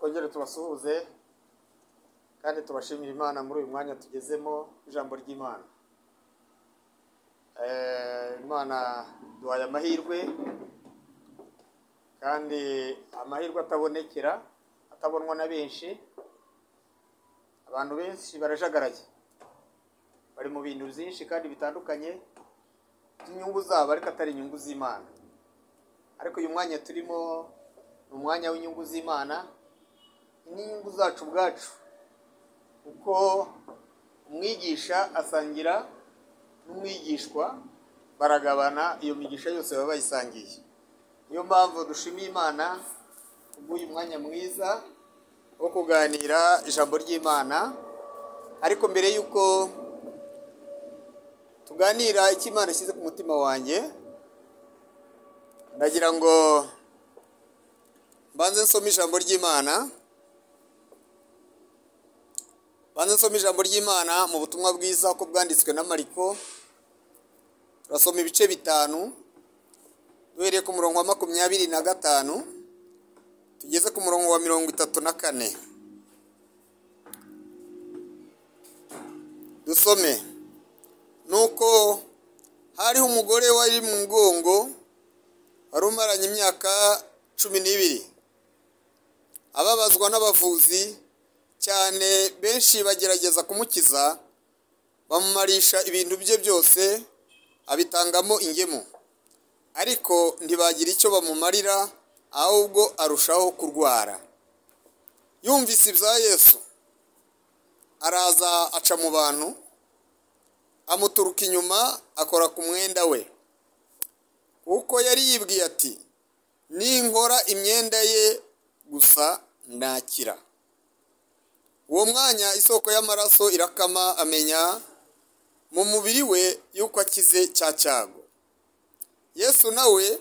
twongere tubasuhuze kandi tubashimira Imana muri uyu mwanya tugezemo ijambo ry'Imana. Imana duhaye amahirwe kandi amahirwe atabonekera, atabonwa na benshi. Abantu benshi barajagaraye, bari mu bintu byinshi kandi bitandukanye by'inyungu zabo ariko atari inyungu z'Imana. Ariko uyu mwanya turimo ni umwanya w'inyungu z'Imana, n'inyungu zacu ubwacu, kuko umwigisha asangira n'umwigishwa, baragabana iyo migisha yose baba bayisangiye. Niyo mpamvu dushimiye Imana kubw'uyu mwanya mwiza wo kuganira ijambo ry'Imana. Ariko mbere yuko tuganira icyo Imana ishyize ku mutima wanjye, ndagira ngo mbanze nsome ijambo ry'Imana. Banze nsome ijambo ry'Imana mu butumwa bwiza uko bwanditswe na Mariko. Turasoma ibice 5 duhereye ku murongo wa 25 tugeze ku murongo wa 34. Dusome. Nuko hariho umugore wari mu mugongo wari umaranye imyaka 12, ababazwa n'abavuzi cyane. Benshi bagerageza kumukiza, bamumarisha ibintu bye byose, abitangamo ingemu, ariko ntibagira icyo bamumarira, ahubwo arushaho kurwara. Yumvise ibya Yesu, araza aca mu bantu, amuturuka inyuma, akora ku mwenda we, kuko yari yibwiye ati, ninkora imyenda ye gusa ndakira. Uwo mwanya isoko y'amaraso irakama, amenya mu mubiri we yuko akize cya cyago. Yesu nawe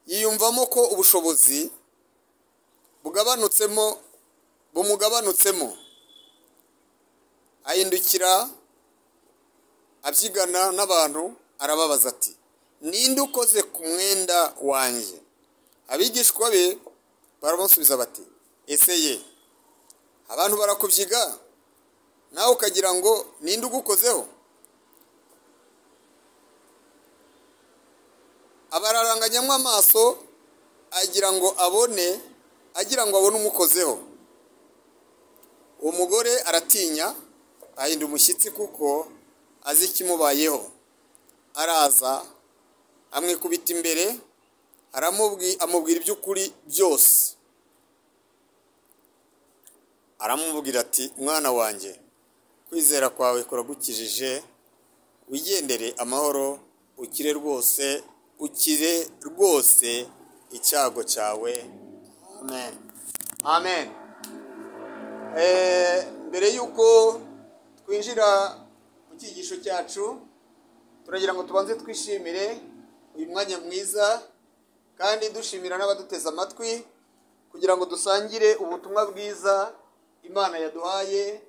yiyumvamo ko ubushobozi bumugabanutsemo, ahindukira abyigana n'abantu, arababaza ati, ninde ukoze ku mwenda wanjye? Abigishwa be baramusubiza bati, ese ye, abantu barakubyiga, nawe ukagira ngo ninde ugukozeho? Abararanganyamo amaso, agira ngo abone umukozeho. Uwo mugore aratinya, ahinda umushyitsi kuko azi ikimubayeho. Araza amwikubita imbere, amubwira iby'ukuri byose. Aramubwira ati, mwana wanjye, kwizera kwawe kuragukijije, wigendere amahoro, ukire rwose icyago cyawe. Amen. Amen. Mbere yuko twinjira mu cyigisho cyacu, turagira ngo tubanze twishimire uyu mwanya mwiza, kandi dushimira n'abaduteze amatwi, kugira ngo dusangire ubutumwa bwiza Imana yaduhaye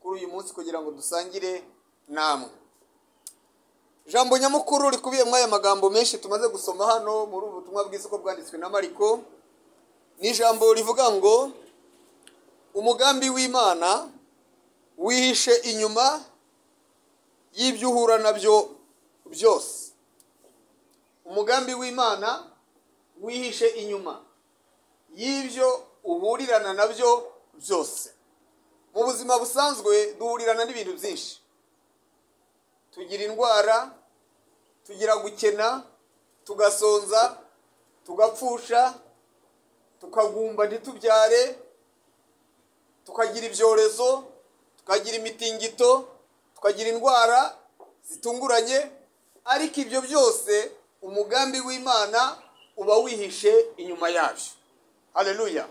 kuri uyu munsi, kugira ngo dusangire namwe. Ijambo nyamukuru rikubiye muri aya magambo menshi tumaze gusoma hano muri ubu butumwa bwiza uko bwanditswe na Mariko, ni ijambo rivuga ngo umugambi w'Imana wihishe inyuma y'ibyo uhura nabyo byose. Umugambi w'Imana wihishe inyuma y'ibyo uhurirana nabyo byose. Mu buzima busanzwe duhurirana n'ibintu byinshi. Tugira indwara, tugira gukena, tugasonza, tugapfusha, tukagumba ntitubyare, tukagira ibyorezo, tukagira imitingito, tukagira indwara zitunguranye. Ariko ibyo byose umugambi w'Imana uba wihishe inyuma yabyo. Haleluya.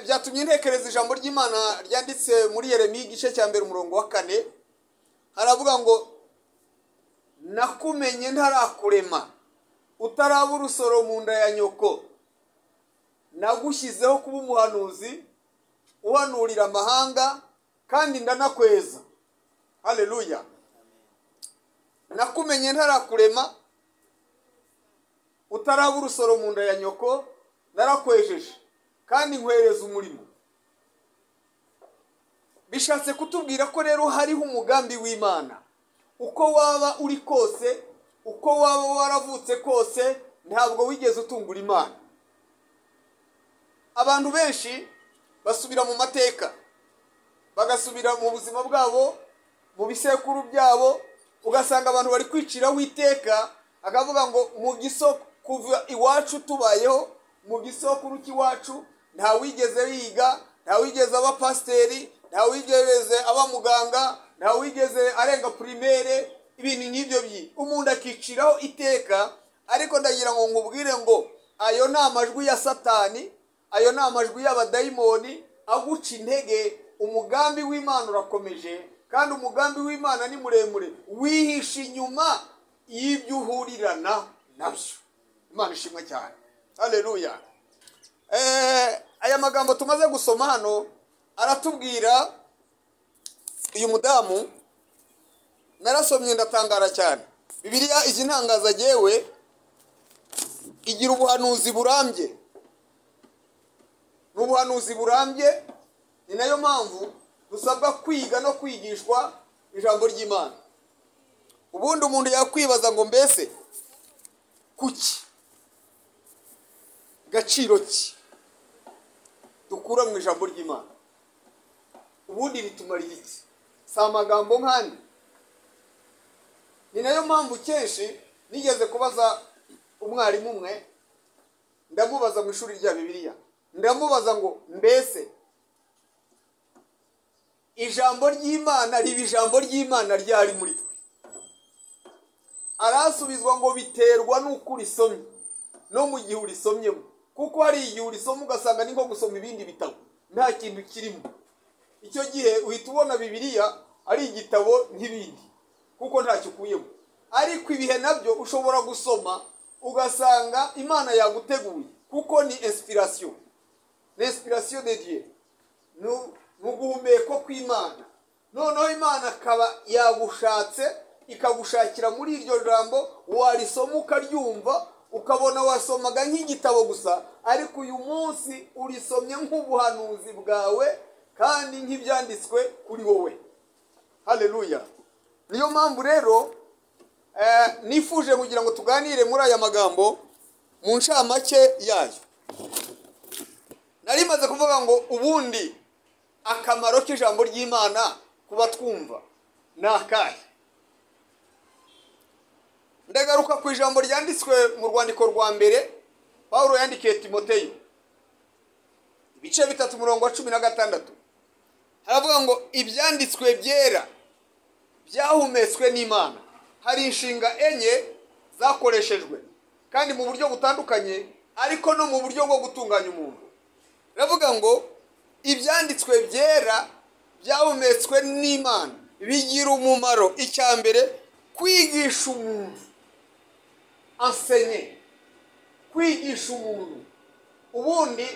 Byatumye ntekereza ijambo ry'Imana ryanditse muri Yeremiya igice cya 1 umurongo wa 4. Haravuga ngo, nakumenye ntarakurema, utaraba urusoro mu nda ya nyoko, nagushyizeho kuba umuhanuzi uhanurira amahanga, kandi ndanakweza. Haleluya. Nakumenye ntarakurema, utaraba urusoro mu nda ya nyoko, narakwejeje. kandi nkwereza umurimo. Bishatse kutubwira ko rero hariho umugambi w'Imana. Uko waba uri kose, uko waba waravutse kose, ntabwo wigeze utungura Imana. Abantu benshi basubira mu mateka, bagasubira mu buzima bwabo, mu bisekuru byabo, ugasanga abantu bari kwiciraho iteka, akavuga ngo mu gisoko kuva iwacu tubayeho, mu gisokuru cy'iwacu nta wigeze yiga, nta wigeze aba pasiteri, nta wigeze aba muganga, nta wigeze arenga primaire, ibintu nk'ibyo umuntu akiciraho iteka. Ariko ndagira ngo nkubwire ngo ayo ni amajwi ya Satani, ayo ni amajwi y'abadayimoni aguca intege. Umugambi w'Imana urakomeje, kandi umugambi w'Imana ni muremure. Wihisha inyuma y'ibyo uhurirana nabyo. Imana ishimwe cyane. Haleluya. Aya magambo tumaze gusoma hano aratubwira, uyu mudamu narasomye ndatangara cyane. Bibiliya izi ntangaza jewe igira ubuhanuzi burambye. N'ubuhanuzi burambye, ni nayo mpamvu dusabwa kwiga no kwigishwa ijambo ry'Imana. Ubundi umuntu yakwibaza ngo mbese kuki, gaciro ki dukura mu ijambo ry'Imana? Ubundi ritumara iki? Si amagambo nk'andi. Ni nayo mpamvu kenshi nigeze kubaza umwarimu umwe, ndamubaza mu ishuri rya Bibiliya, ndamubaza ngo mbese ijambo ry'Imana riba ijambo ry'Imana ryari muri twe? Arasubizwa ngo biterwa n'uko urisomye no mu gihe urisomyemo. Kuko hari igihe urisoma ugasanga ni nko gusoma ibindi bitabo, nta kintu kirimo. Icyo gihe uhita ubona Bibiliya ari igitabo nk'ibindi, kuko ntacyo ukuyemo. Ariko ibihe nabyo ushobora gusoma ugasanga Imana yaguteguye, kuko ni inspiration. L'inspiration de Dieu. Nuguhumeka kw'Imana. Noneho Imana akaba yagushatse, ikagushakira muri iryo jambo, warisoma ukaryumva, ukabona wasomaga nk'igitabo gusa, ariko uyu munsi urisomye nk'ubuhanuzi bwawe kandi nk'ibyanditswe kuri wowe. Haleluya. Niyo mpamvu rero nifuje kugira ngo tuganire muri aya magambo mu ncamake yayo. Nari maze kuvuga ngo ubundi akamaro k'ijambo ry'Imana kuba twumva ni akahe. Ndagaruka ku ijambo ryanditswe mu rwandiko rwa mbere Pawulo yandikiye Timoteyo, ibice 3:16. Haravuga ngo ibyanditswe byera byahumetswe n'Imana. Hari inshinga enye zakoreshejwe kandi mu buryo butandukanye, ariko no mu buryo bwo gutunganya umuntu. Haravuga ngo ibyanditswe byera byahumetswe n'Imana bigira umumaro. Icya mbere, kwigisha umuntu. Enseigner, kwigisha umuntu. Ubundi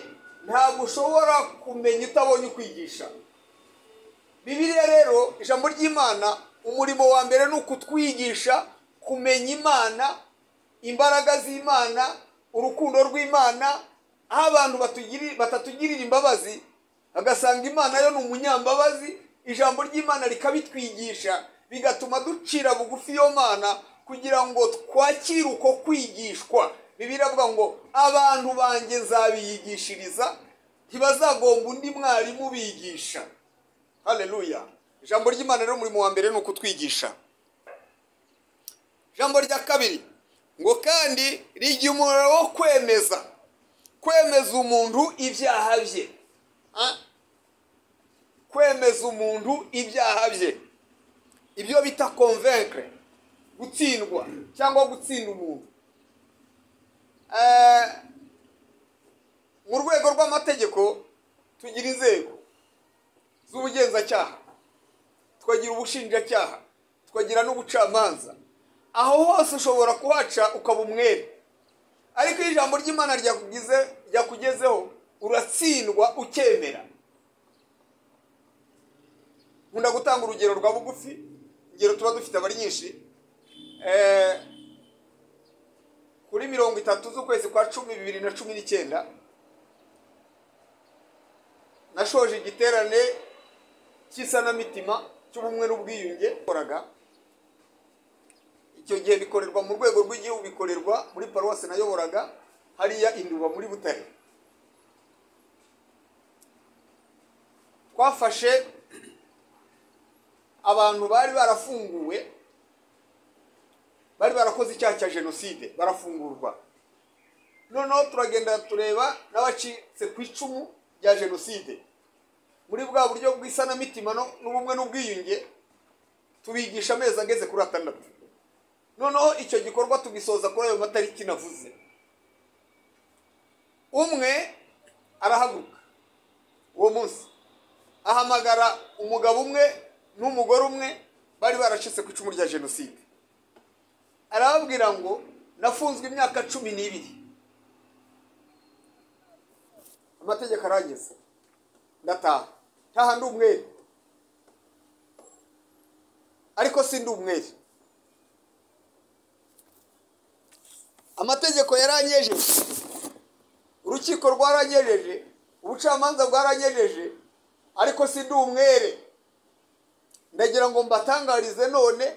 ntabwo ushobora kumenya utabonye ukwigisha. Bibiliya rero, ijambo ry'Imana, umurimo wa mbere ni ukutwigisha kumenya Imana, imbaraga z'Imana, urukundo rw'Imana. Aho abantu batatugirira imbabazi, agasanga Imana yo ni umunyambabazi, ijambo ry'Imana rikabitwigisha, bigatuma ducira bugufi yo Mana, kugira ngo twakire uko kwigishwa. Bibiliya avuga ngo abantu banjye nzabiyigishiriza, ntibazagomba undi mwarimu bigisha. Haleluya. Ijambo ry'Imana rero umurimo wa mbere ni ukutwigisha. Ijambo rya kabiri ngo kandi rigira umumaro wo kwemeza umuntu ibyaha bye. Kwemeza umuntu ibyaha bye, ibyo bita convaincre, gutsindwa cyangwa gutsinda umuntu. Mu rwego rw'amategeko tugira inzego z'ubugenzacyaha, tukagira ubushinjacyaha, tukagira n'ubucamanza. Aho hose ushobora kuhaca ukaba umwere, ariko ijambo ry'Imana ryakugezeho uratsindwa ukemera. Nkunda gutanga urugero rwa bugufi, ingero tuba dufite abari nyinshi. Kuri 30 z'ukwezi kwa 10, 2019, nashoje igiterane cy'isanamitima cy'ubumwe n'ubwiyunge koraga. Icyo gihe bikorerwa mu rwego rw'igihugu, bikorerwa muri paruwasi nayoboraga hariya Induba muri Butare. Twafashe abantu bari barafunguwe, bari barakoze icyaha cya jenoside, barafungurwa. Noneho turagenda tureba n'abacitse ku icumu rya jenoside muri bwa buryo bw'isanamitima n'ubumwe n'ubwiyunge, tubigisha amezi ageze kuri 6. Noneho icyo gikorwa tugisoza kuri ayo matariki navuze. Umwe arahaguruka uwo munsi ahamagara umugabo umwe n'umugore umwe bari baracitse ku icumu rya jenoside, arababwira ngo nafunzwe imyaka 12, amategeko arageze, ndataha. Taha ndi umwere, ariko si ndi umwere. Amategeko yaranyejeje, urukiko rwaranyejeje, ubucamanza bwaranyejeje, ariko si ndi umwere. Ndagira ngo mbatangarize none,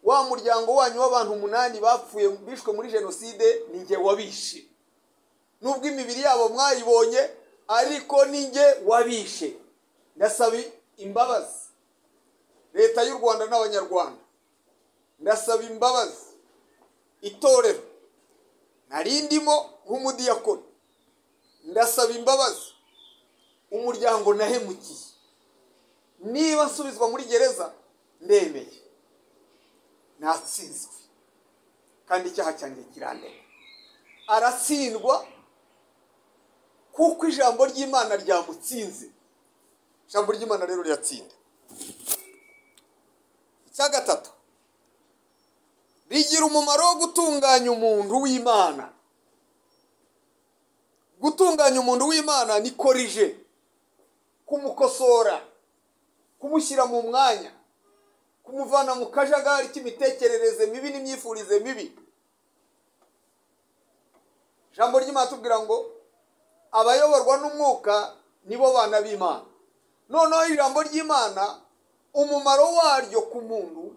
wa muryango wanyu w'abantu 8 bapfuye bishwe muri jenoside ni nge wabishe. Nubwo imibiri yabo mwayibonye, ariko ni nge wabishe. Ndasaba imbabazi leta y'u Rwanda n'abanyarwanda, ndasaba imbabazi itorero narindimo nk'umudiyakoni, ndasaba imbabazi umuryango nahemukiye. Niba nsubizwa muri gereza, ndemeye natsinzwe kandi icyaha cyanjye kirandega. Aratsindwa kuko ijambo ry'Imana ryamutsinze. Ijambo ry'Imana rero riratsinda. Icya gatatu, rigira umumaro wo gutunganya umuntu w'Imana. Gutunganya umuntu w'Imana ni korije, kumukosora, kumushyira mu mwanya, kumuvana mu kajagari k'imitekerereze mibi n'imyifurize mibi. Ijambo ry'Imana tubwira ngo abayoborwa n'umwuka nibo bana b'Imana. Noneho ijambo ry'Imana umumaro waryo ku muntu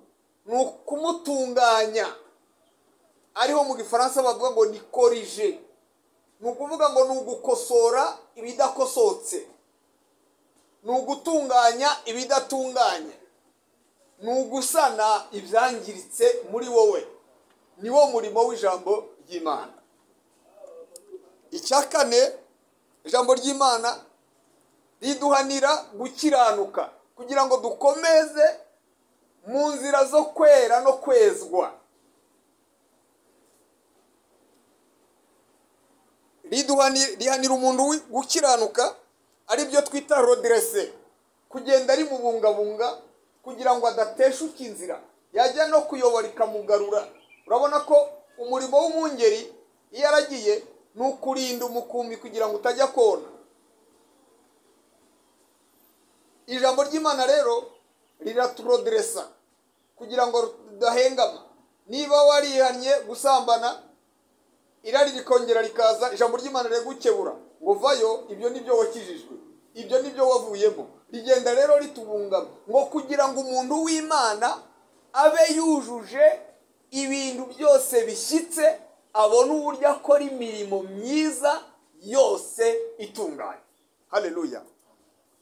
ni ukumutunganya, ariho mu gifaransa bavuga ngo ni korije. Ni ukuvuga ngo ni ugukosora ibidakosotse, ni ugutunganya ibidatunganye, ni ugusana ibyangiritse muri wowe. Niwo murimo w'ijambo ry'Imana. Icya kane, ijambo ry'Imana riduhanira gukiranuka kugira ngo dukomeze mu nzira zo kwera no kwezwa. Rihanira umuntu gukiranuka, ari byo twita rodresse, kugenda ari mubungabunga kugira ngo adateshuka inzira, yajya no kuyobora ikamugarura. Urabona ko umurimo w'umwungeri iyo aragiye ni ukurinda umukumbi kugira ngo utajya kona. Ijambo ry'Imana rero riraturodressa kugira ngo tudahengama. Niba warihanye gusambana, irari rikongera rikaza, ijambo ry'Imana rigukebura ngo vayo, ibyo nibyo wakijijwe, ibyo nibyo wavuyemo. Rigenda rero ritubungama ngo kugira ngo umuntu w'Imana abe yujuje ibintu byose bishyitse, abone uburyo akora imirimo myiza yose itunganye. Haleluya.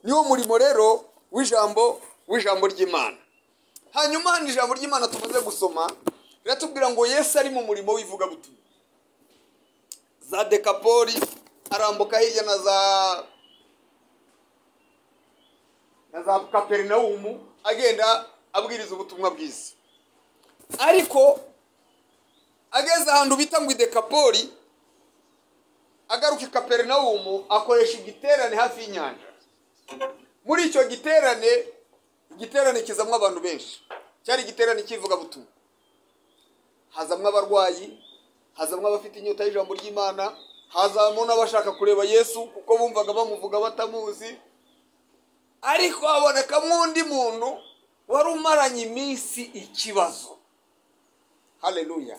Niwo murimo rero w'ijambo ry'Imana. Hanyuma hano ijambo ry'Imana tumaze gusoma riratubwira ngo Yesu ari mu murimo w'ivugabutumwa. Za Dekapoli arambuka hirya na za Kaperinawumu agenda abwiriza ubutumwa bwiza. Ariko ageze ahantu bita ngo Dekapoli, agaruka i Kaperinawumu, akoresha igiterane hafi y'inyanja. Muri icyo igiterane kizamwo abantu benshi. Cyari igiterane cy'ivugabutumwa. Hazamwo abarwayi, hazamwo abafite inyota y'ijambo ry'Imana, hazamwo n'abashaka kureba Yesu kuko bumvaga bamuvuga batamuzi. Ariko habonekamo undi muntu wari umaranye iminsi ikibazo. Haleluya.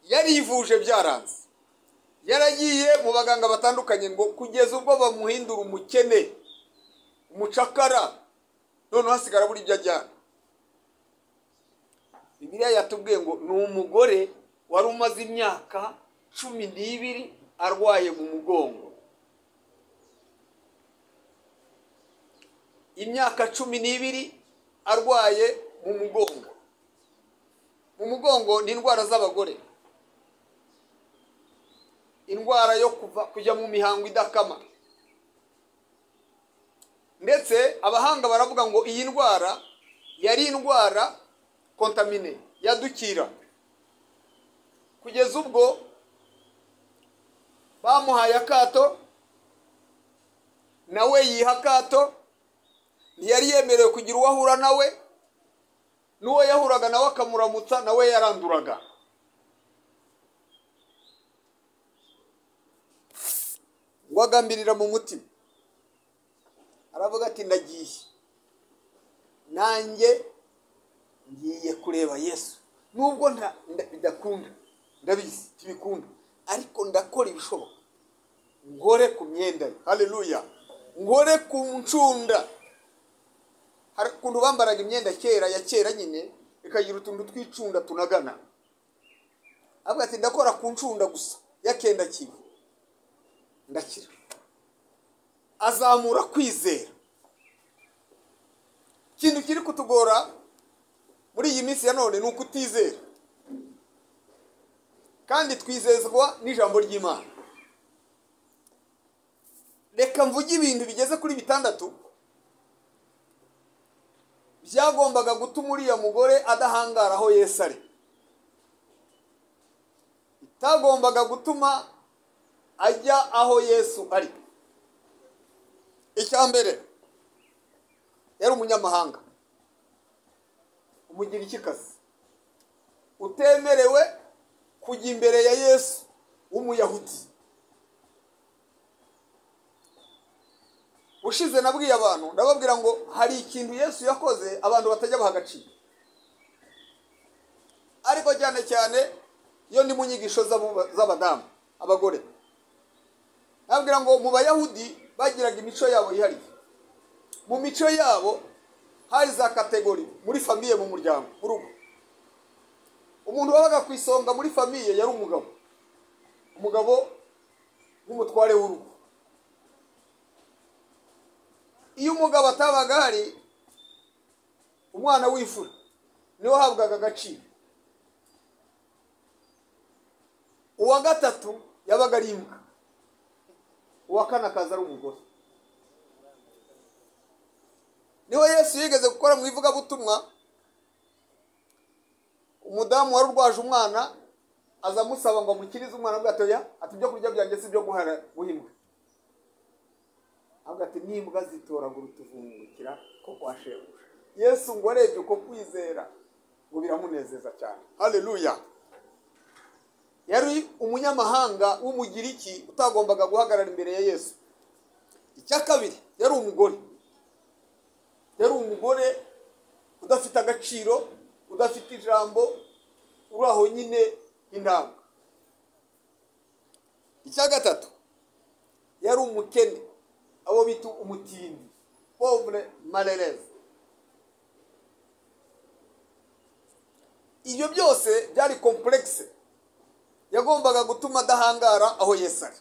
Yarivuje byaranze, yaragiye mu baganga batandukanye ngo kugeza ubwo bamuhindura umukene, umucakara, none hasigara buri ibyo ajyana. Bibiliya yatubwiye ngo ni umugore wari umaze imyaka 12 arwaye mu mugongo. Imyaka 12 arwaye mu mugongo. Mu mugongo ni indwara z'abagore, indwara yo kujya mu mihango idakama. Ndetse abahanga baravuga ngo iyi ndwara yari indwara kontamine, yadukira, kugeza ubwo bamuhaye akato, nawe yiha akato, ntiyari yemerewe kugira uwo ahura nawe, n'uwo yahuraga nawe akamuramutsa nawe yaranduraga. Ngo agambirira mu mutima, aravuga ati ndagiye, nanjye ngiye kureba Yesu, nubwo bidakunda, ndabizi tibikunda, ariko ndakora ibishoboka, ngore ku myenda ye. Haleluya! Ngore ku ncunda. Hari ukuntu bambaraga imyenda ya kera nyine ikagira utuntu tw'icunda tunagana. Avuga ati ndakora ku ncunda gusa yakenda kiwe, ndakira. Azamura kwizera. Ikintu kiri kutugora muri iyi minsi ya none ni ukutizera, kandi twizezwa n'ijambo ry'Imana. Reka mvuge ibintu bigeze kuri 6 byagombaga gutuma uriya mugore adahangara aho Yesu ari, bitagombaga gutuma ajya aho Yesu ari. Icya mbere, yari umunyamahanga, umugirikikazi, utemerewe kujya imbere ya Yesu w'umuyahudi. Ushize nabwiye abantu, ndababwira ngo hari ikintu Yesu yakoze abantu batajya baha agaciro, ariko cyane cyane iyo ndi mu nyigisho z'abadamu, abagore. Nababwira ngo mu bayahudi bagiraga imico yabo yihariye. Mu mico yabo hari za kategori muri famiye, mu muryango, mu rugo. Umuntu wabaga ku isonga muri famiye yari umugabo, umugabo nk'umutware w'urugo. Iyo umugabo atabaga hari, umwana w'ifura niwe habwaga agaciro. Uwa gatatu yabaga ari imbwa, uwa kane akaza ari umugore. Niho Yesu yigeze gukora mu ivugabutumwa, umudamu wari urwaje umwana aza amusaba ngo amukirize umwana, avuga ati ibyo kurya byanjye si byo guha imbwa. Avuga ati n'imbwa zitoragura utuvungukira ko kwa shebuja. Yesu ngo arebye uko kwizera ngo biramunezeza cyane. Haleluya! Yari umunyamahanga w'umugiriki utagombaga guhagarara imbere ya Yesu. Icya kabiri, yari umugore. Yari umugore udafite agaciro, udafite ijambo, uraho nyine indanga. Icya gatatu, yari umukene, abo bitu umutindi, pauvre malheureuse. Ibyo byose byari complexe yagombaga gutuma adahangara aho Yesu ari.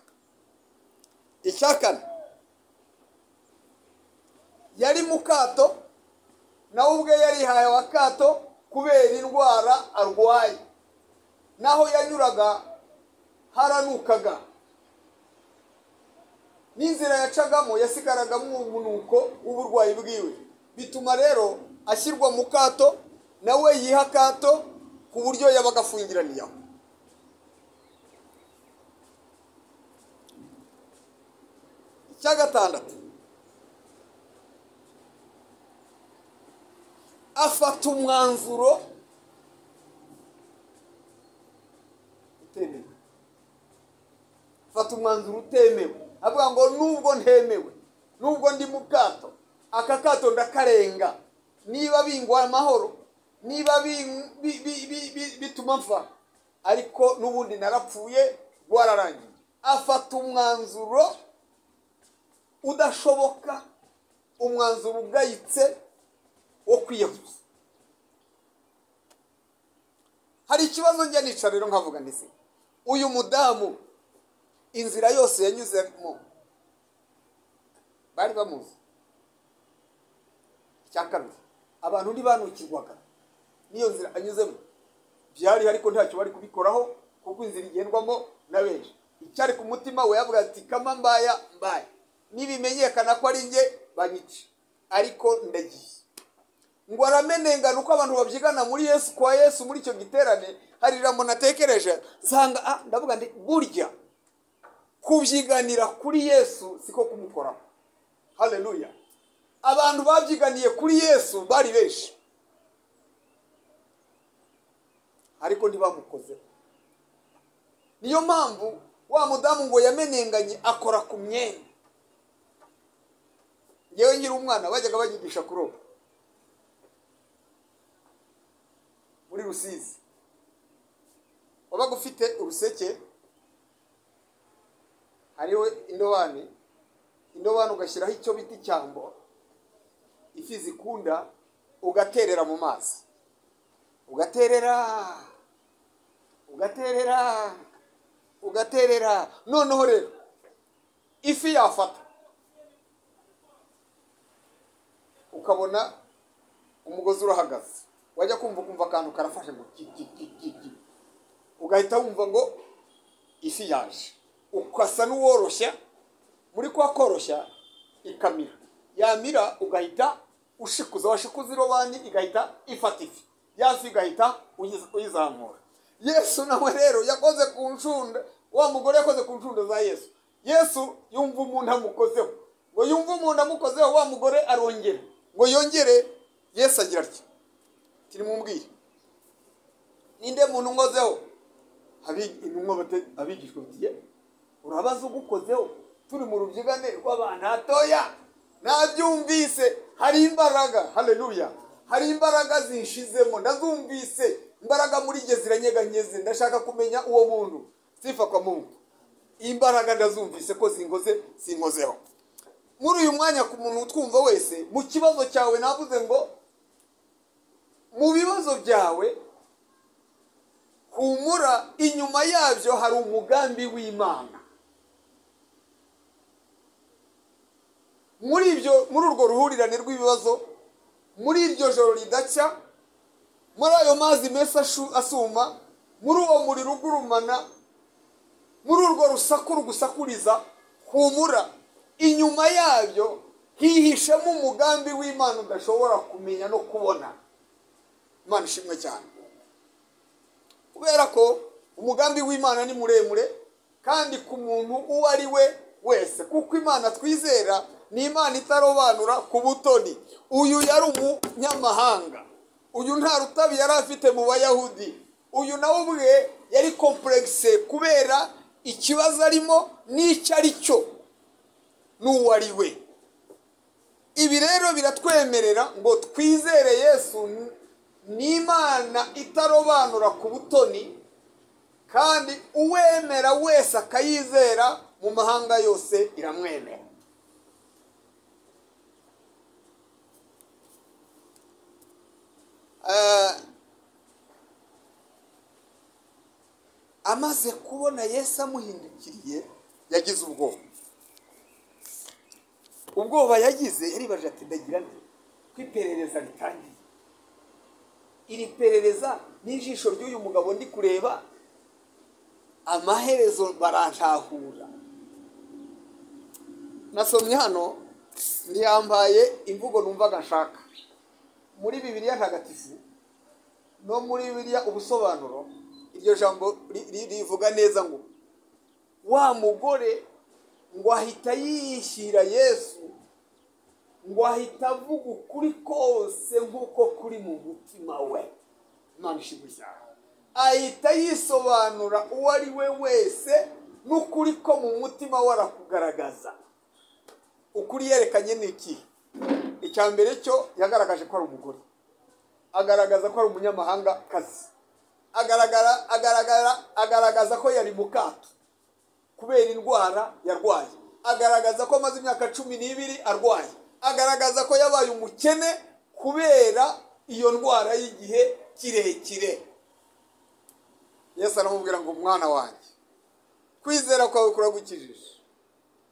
Icya kane, yari mu kato, nawe ubwe yarihaye akato kubera indwara arwaye. Naho yanyuraga haranukaga, n'inzira yacagamo yasigaragamo umunuko w'uburwayi bwiwe. Bituma rero ashyirwa mu kato, nawe yiha akato ku buryo yabaga afungiraniye aho. Icya gatandatu, afata umwanzuro utemewe. Afata umwanzuro utemewe, avuga ngo nubwo ntemewe, nubwo ndi mu kato, aka kato ndakarenga, niba bingwa amahoro, niba bituma mfa, ariko n'ubundi narapfuye, rwararangiye. afata umwanzuro udashoboka, umwanzuro ugayitse wo kwiyahuza. Hari ikibazo njya nica rero nkavuga ndetse uyu mudamu inzira yose yanyuzemo bari bamuzi. Icya kabiri, abantu ntibanukirwaga niyo nzira anyuzemo, byari ariko ntacyo bari kubikoraho kuko inzira igendwamo na benshi. Icyari ku mutima we yavuga ati kama mbaya nibimenyekana ko ari nge banyice, ariko ndagiye. Ngo aramenengana uko abantu babyigana muri Yesu, kwa Yesu muri icyo giterane. Hari ijambo natekereje nsanga ndavuga ndi burya kubyiganira kuri Yesu siko kumukoraho. Haleluya. Abantu babyiganiye kuri Yesu bari benshi, ariko ntibamukoze. Niyo mpamvu wa mudamu ngo yamenenganye akora ku myenda. Yewe ngira umwana bajyaga bagigisha kuroba muri Rusizi. Wabaga ufite uruseke, hariho indobani ugashyiraho icyo bita icyambo, ifi zikunda, ugaterera mu mazi, ugaterera. Noneho rero ifi yafata, ukabona umugozi urahagaze, wajya kumva akantu karafashe ngo ugahita wumva ngo ifi yaje, ukasa n'uworoshya. Muri kwa koroshya ikamira, yamira ugahita washikuza irobani igahita ifata ifi, yafi igahita uyizamura. Yesu nawe rero yakoze ku ncunda, wa mugore yakoze ku ncunda za Yesu. Yesu yumva umuntu amukozeho, ngo yumva umuntu amukozeho, wa mugore arongera ngo yongere. Yesu agira ati kiri mumbwire ninde muntu ngozeho? Abigishwa batiye urabaza ugukozeho, turi mu rubyigane rw'abantu hatoya. Nabyumvise hari imbaraga. Haleluya. Hari imbaraga zinshizemo, ndazumvise imbaraga muri jye ziranyeganyeze. Ndashaka kumenya uwo muntu. Sifa kwa Mungu. Imbaraga ndazumvise ko sinkozeho. Muri uyu mwanya ku muntu utwumva wese, mu kibazo cyawe navuze ngo mu bibazo byawe humura, inyuma yabyo hari umugambi w'Imana. Muri urwo ruhurirane rw'ibibazo, muri iryo joro ridacya, muri ayo mazi meza asuma, muri uwo muriro ugurumana, muri urwo rusaku rugusakuriza, humura, inyuma yabyo hihishemo umugambi w'Imana udashobora kumenya no kubona. Imana ishimwe cyane, kubera ko umugambi w'Imana ni muremure kandi ku muntu uwo ari we wese, kuko Imana twizera ni Imana itarobanura ku butoni. Uyu yari umunyamahanga, uyu nta rutabi yari afite mu Bayahudi, uyu nawe ubwe yari complexe kubera ikibazo arimo n'icyo ari cyo n'uwo ari we. Ibi rero biratwemerera ngo twizere Yesu ni Imana itarobanura ku butoni, kandi uwemera wese akayizera mu mahanga yose iramwemera. Amaze kubona Yesu amuhindukiriye yagize ubwoba yagize, yaribaje ati ndagira nte ko iperereza ritangiye. Iri perereza n'ijisho ry'uyu mugabo ndi kureba, amaherezo barantahura. Nasomye hano ntiyambaye imvugo numvaga nshaka. Muri Bibiliya ntagatifu no muri Bibiliya ubusobanuro, iryo jambo rivuga neza ngo wa mugore ngo ahita yishyira Yesu, ngo ahita avuga ukuri kose nk'uko kuri mu mutima we. Imana ishimwe cyane. Ahita yisobanura uwo ari we wese n'ukuri ko mu mutima we arakugaragaza. Ukuri yerekanye ni iki? Icya mbere cyo yagaragaje ko ari umugore, agaragaza ko ari umunyamahanga kazi, agaragaza ko yari mu kato, kubera indwara yarwaye, agaragaza ko amaze imyaka 12 arwaye, agaragaza ko yabaye umukene kubera iyo ndwara y'igihe kirekire. Yesu aramubwira ngo mwana wanjye, kwizera kwawe kuragukijije,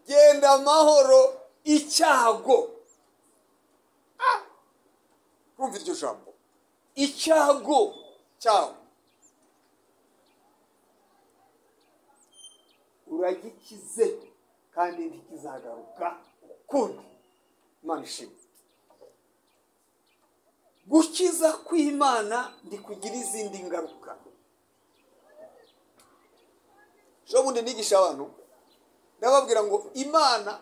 genda amahoro, icyago. Kumva iryo jambo, icyago cyawe uragikize kandi ntikizagaruka ukundi. Imana ishimwe. Gukiza kw'Imana ndikugira izindi ngaruka. Jobundi nigisha abantu ndababwira ngo Imana,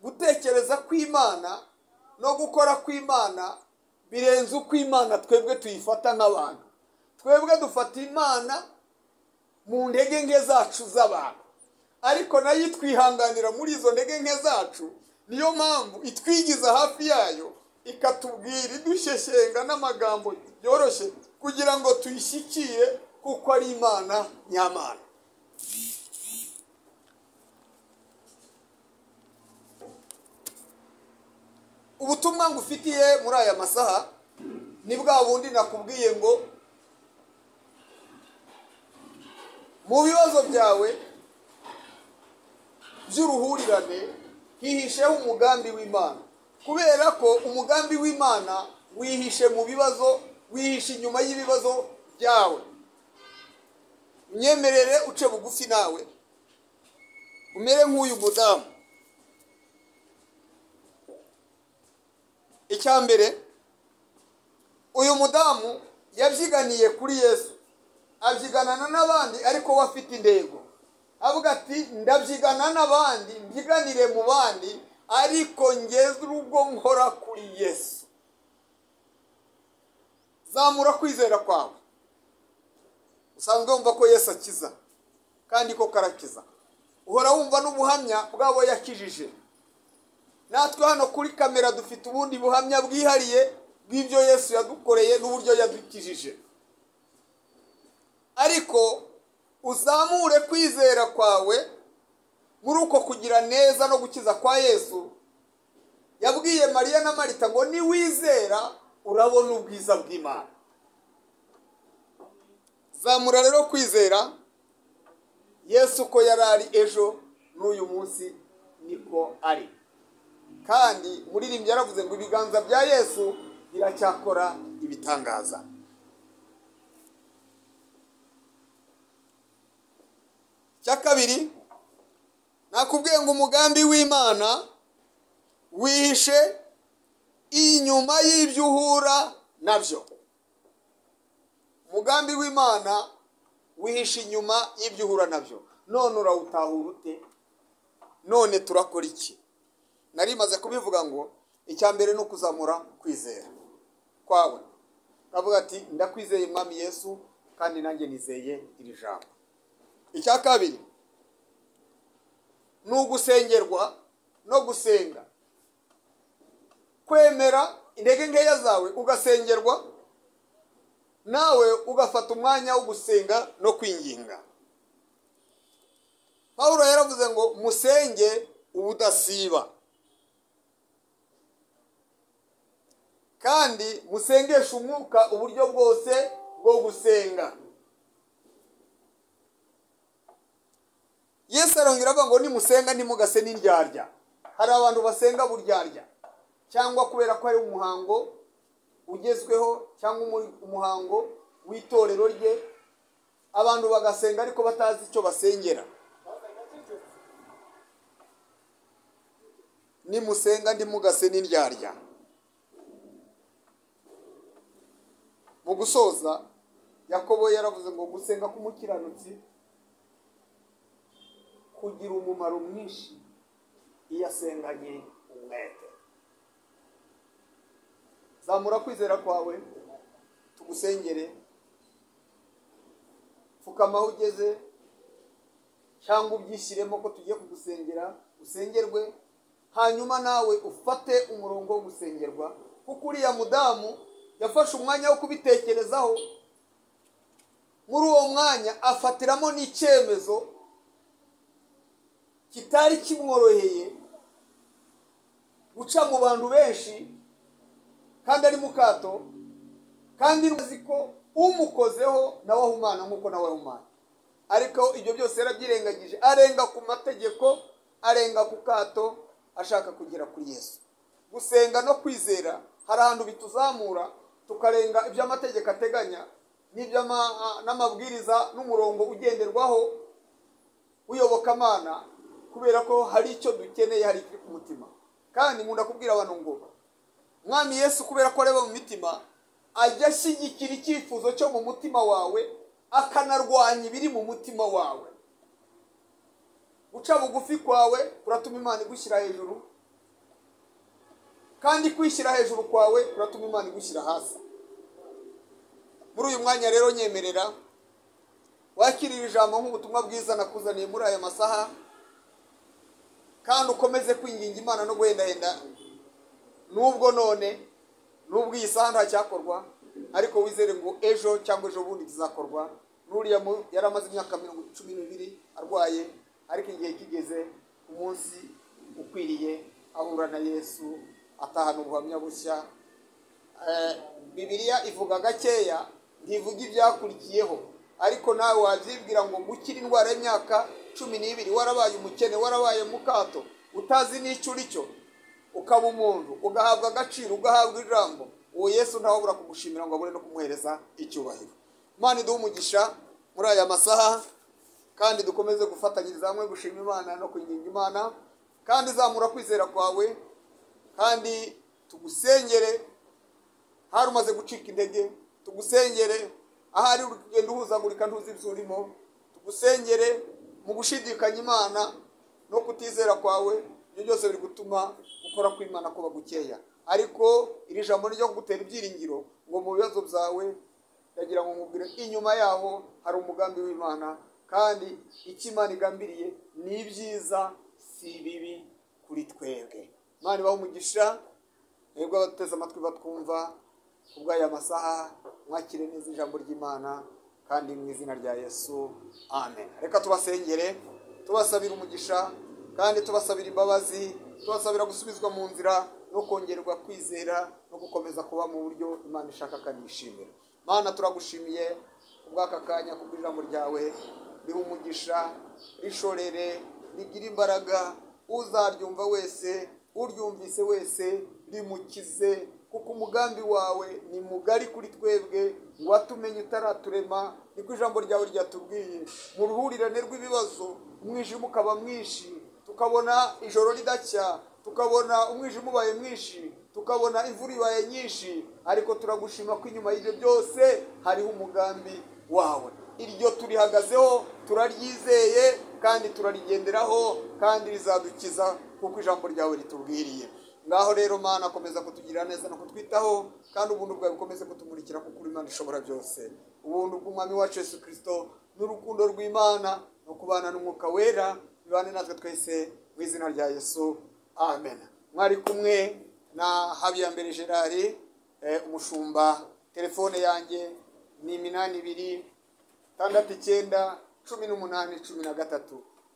gutekereza kw'Imana no gukora kw'Imana birenze uko Imana twebwe tuyifata nk'abantu. Twebwe dufata Imana mu ndege nke zacu z'abantu, ariko nayo itwihanganira muri izo ndege nke zacu. Niyo mpamvu itwigiza hafi yayo, ikatubwira idushyeshyenga n'amagambo yoroshye kugira ngo tuyishyikire, kuko ari Imana nyamana. Ubutumwa ngufitiye muri aya masaha ni bwa bundi nakubwiye ngo mu bibazo byawe by'uruhurirane hihisheho umugambi w'Imana, kubera ko umugambi w'Imana wihishe mu bibazo, wihishe inyuma y'ibibazo byawe. Unyemerere uce bugufi nawe umere nk'uyu mudamu. Icya mbere, uyu mudamu yabyiganiye kuri Yesu, abyiganana n'abandi, ariko we afite intego. Avuga ati ndabyigana n'abandi, mbyiganire mu bandi, ariko ngeze urugo nkora kuri Yesu. Zamura kwizera kwawe. Usanzwe wumva ko Yesu akiza, kandi ko karakiza. Uhora wumva n'ubuhamya bwabo yakijije. Natwe hano kuri kamera dufite ubundi buhamya bwihariye bw'ibyo Yesu yadukoreye n'uburyo yadukijije. Ariko uzamure kwizera kwawe muri uko kugira neza no gukiza kwa Yesu. Yabwiye Mariya na Marita ngo niwizera urabona ubwiza bw'Imana. Zamura rero kwizera. Yesu ko yarari ejo n'uyu munsi niko ari. Kandi muririmbyi yaravuze ngo ibiganza bya Yesu biracyakora ibitangaza. Cya kabiri, nakubwiye ngo umugambi w'Imana wihishe inyuma y'ibyo uhura nabyo. Umugambi w'Imana wihishe inyuma y'ibyo uhura nabyo. None urawutahura ute? None turakora iki? Nari maze kubivuga ngo icya mbere no kuzamura kwizera kwawe. Kavuga ati ndakwizeye Mwami Yesu, kandi nanjye nizeye iri jambo. Icya kabiri ni ugusengerwa no gusenga. Kwemera intege nkeya zawe ugasengerwa, nawe ugafata umwanya wo gusenga no kwinginga. Pawulo yaravuze ngo musenge ubudasiba, kandi musengesha umwuka uburyo bwose bwo gusenga. Yesu arongera avuga ngo nimusenga ntimugase n'indyarya. Hari abantu basenga buryarya, cyangwa kubera ko ari umuhango ugezweho cyangwa umuhango w'itorero rye, abantu bagasenga ariko batazi icyo basengera. Nimusenga ntimugase n'indyarya. Mu gusoza, Yakobo yaravuze ngo gusenga k'umukiranutsi kugira umumaro mwinshi iyo asenganye umwete. Zamura kwizera kwawe, tugusengere. Pfukama aho ugeze, cyangwa ubyishyiremo ko tugiye kugusengera, usengerwe, hanyuma nawe ufate umurongo wo gusengerwa. Kuko uriya mudamu yafashe umwanya wo kubitekerezaho. Muri uwo mwanya afatiramo n'icyemezo kitari kimworoheye guca mu bantu benshi kandi ari mu kato, kandi nzi ko umukozeho nawe ahumana nk'uko nawe ahumana. Ariko ibyo byose yarabyirengagije, arenga ku mategeko, arenga ku kato, ashaka kugera kuri Yesu. Gusenga no kwizera hari ahantu bituzamura tukarenga ibyo amategeko ateganya n'amabwiriza n'umurongo ugenderwaho uyoboka Imana, kubera ko hari icyo dukeneye, hari kiri ku mutima. Kandi nkunda kubwira abantu ngo Mwami Yesu kubera ko areba mu mitima, ajya ashyigikira icyifuzo cyo mu mutima wawe, akanarwanya ibiri mu mutima wawe. Guca bugufi kwawe kuratuma Imana igushyira hejuru, kandi kwishyira hejuru kwawe kuratuma Imana igushyira hasi. Muri uyu mwanya rero nyemerera wakirira ijambo nk'ubutumwa bwiza nakuzaniye muri aya masaha, kandi ukomeze kwinginga Imana no guhendahenda. Nubwo none, nubwo iyi saha ntacyakorwa, ariko wizere ngo ejo cyangwa ejo bundi kizakorwa. Nuriya yari amaze imyaka 12 arwaye, ariko igihe kigeze umunsi ukwiriye ahura na Yesu, atahana ubuhamya bushya. Bibiliya ivuga gakeya, ntivuga ibyakurikiyeho, ariko nawe wabyibwira ngo gukira indwara y'imyaka 12, warabaye umukene, warabaye mu kato, utazi n'icyo uri cyo, ukaba umuntu, ugahabwa agaciro, ugahabwa ijambo, uwo Yesu ntawabura kugushimira ngo abone no kumuhereza icyubahiro. Imana iduhe umugisha muri aya masaha, kandi dukomeze gufatanyiriza hamwe gushima Imana no kwinginga Imana, kandi zamura kwizera kwawe, kandi tugusengere hari umaze gucika intege, tugusengere ahari urugendo uhuzagurika ntuzi ibyo urimo, tugusengere mu gushidikanya Imana no kutizera kwawe. Ibyo byose biri gutuma gukora kw'Imana kuba gukeya. Ariko iri jambo ryo kugutera ibyiringiro ngo mu bibazo byawe, ndagira ngo nkubwire inyuma yaho hari umugambi w'Imana, kandi icyo Imana igambiriye ni ibyiza, si bibi kuri twebwe. Imana ibahe umugisha, mwebwe abateze amatwi batwumva kubw'aya masaha, mwakire neza ijambo ry'Imana, kandi mu izina rya Yesu, amen. Reka tubasengere, tubasabira umugisha, kandi tubasabira imbabazi, tubasabira gusubizwa mu nzira no kongerwa kwizera no gukomeza kuba mu buryo Imana ishaka kandi yishimira. Mana turagushimiye kubw'aka kanya, kubw'ijambo ryawe, riha umugisha, rishorere, rigira imbaraga, uzaryumva wese, uryumvise wese rimukize, kuko umugambi wawe ni mugari kuri twebwe, watumenye utaraturema. Niko ijambo ryawe ryatubwiye, mu ruhurirane rw'ibibazo umwijima ukaba mwinshi, tukabona ijoro ridacya, tukabona umwijima ubaye mwinshi, tukabona imvura ibaye nyinshi, ariko turagushima ko inyuma y'ibyo byose hariho umugambi wawe. Iryo turihagazeho, turaryizeye, kandi turarigenderaho, kandi rizadukiza kuko ijambo ryawe ritubwiriye. Ngaho rero Mana, akomeza kutugirira neza no kutwitaho, kandi ubuntu bwawe bukomeze kutumurikira, kuko uri Imana ishobora byose. Ubuntu bw'Umwami wacu Yesu Kristo n'urukundo rw'Imana no kubana n'Umwuka Wera bibane natwe twese mu izina rya Yesu, amen. Mwari kumwe na Habiyambere Gerard, umushumba. Telefone yanjye ni 82 69 18 13.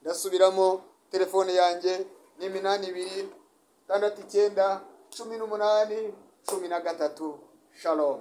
Ndasubiramo, telefone yanjye ni 82 69 18 13. Shalom.